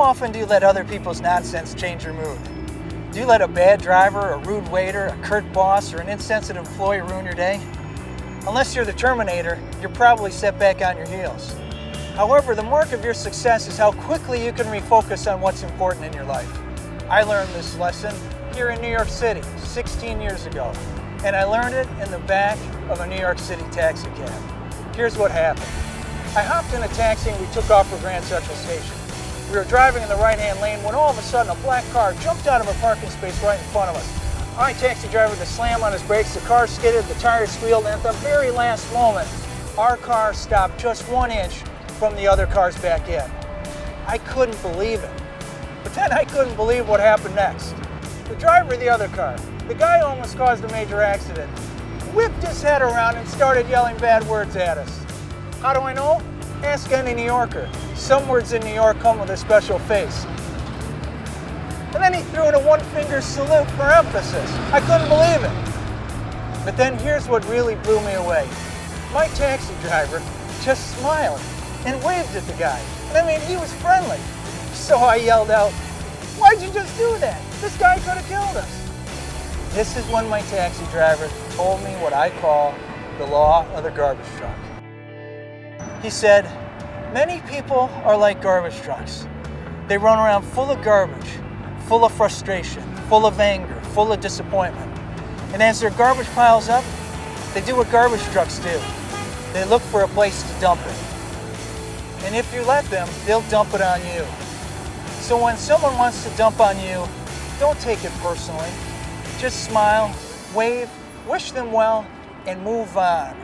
often do you let other people's nonsense change your mood? Do you let a bad driver, a rude waiter, a curt boss, or an insensitive employee ruin your day? Unless you're the Terminator, you're probably set back on your heels. However, the mark of your success is how quickly you can refocus on what's important in your life. I learned this lesson here in New York City 16 years ago, and I learned it in the back of a New York City taxi cab. Here's what happened. I hopped in a taxi and we took off for Grand Central Station. We were driving in the right-hand lane when all of a sudden a black car jumped out of a parking space right in front of us. My taxi driver had to slam on his brakes, the car skidded, the tires squealed, and at the very last moment, our car stopped just 1 inch from the other car's back end. I couldn't believe it. But then I couldn't believe what happened next. The driver of the other car, the guy who almost caused a major accident, whipped his head around and started yelling bad words at us. How do I know? Ask any New Yorker. Some words in New York come with a special face. And then he threw in a one-finger salute for emphasis. I couldn't believe it. But then here's what really blew me away. My taxi driver just smiled and waved at the guy. And I mean, he was friendly. So I yelled out, "Why'd you just do that? This guy could have killed us." This is when my taxi driver told me what I call the law of the garbage truck. He said, many people are like garbage trucks. They run around full of garbage, full of frustration, full of anger, full of disappointment. And as their garbage piles up, they do what garbage trucks do. They look for a place to dump it. And if you let them, they'll dump it on you. So when someone wants to dump on you, don't take it personally. Just smile, wave, wish them well, and move on.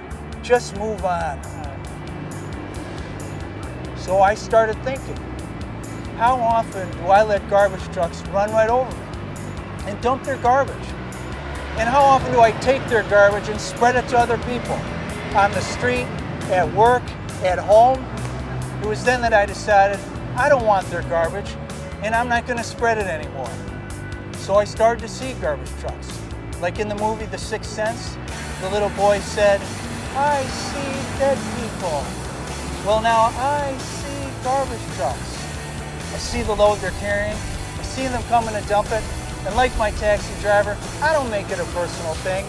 Just move on. So I started thinking, how often do I let garbage trucks run right over me and dump their garbage? And how often do I take their garbage and spread it to other people? On the street, at work, at home? It was then that I decided I don't want their garbage and I'm not going to spread it anymore. So I started to see garbage trucks. Like in the movie The Sixth Sense, the little boy said, "I see dead people." Well, now I see garbage trucks. I see the load they're carrying. I see them coming to dump it. And like my taxi driver, I don't make it a personal thing.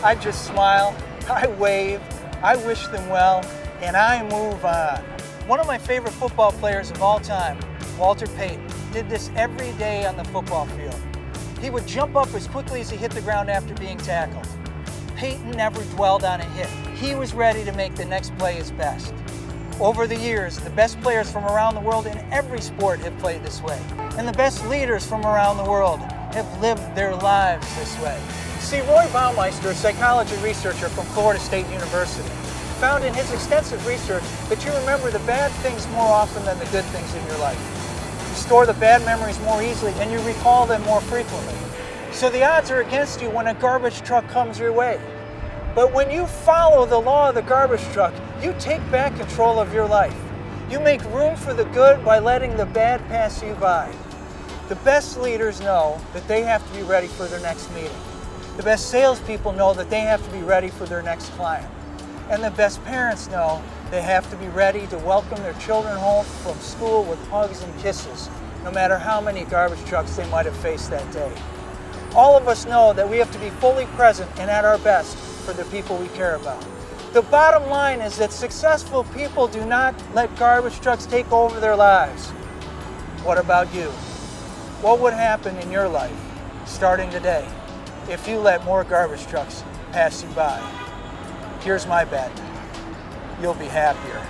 I just smile, I wave, I wish them well, and I move on. One of my favorite football players of all time, Walter Payton, did this every day on the football field. He would jump up as quickly as he hit the ground after being tackled. Payton never dwelled on a hit. He was ready to make the next play his best. Over the years, the best players from around the world in every sport have played this way. And the best leaders from around the world have lived their lives this way. See, Roy Baumeister, a psychology researcher from Florida State University, found in his extensive research that you remember the bad things more often than the good things in your life. You store the bad memories more easily and you recall them more frequently. So the odds are against you when a garbage truck comes your way. But when you follow the law of the garbage truck, you take back control of your life. You make room for the good by letting the bad pass you by. The best leaders know that they have to be ready for their next meeting. The best salespeople know that they have to be ready for their next client. And the best parents know they have to be ready to welcome their children home from school with hugs and kisses, no matter how many garbage trucks they might have faced that day. All of us know that we have to be fully present and at our best for the people we care about. The bottom line is that successful people do not let garbage trucks take over their lives. What about you? What would happen in your life, starting today, if you let more garbage trucks pass you by? Here's my bet. You'll be happier.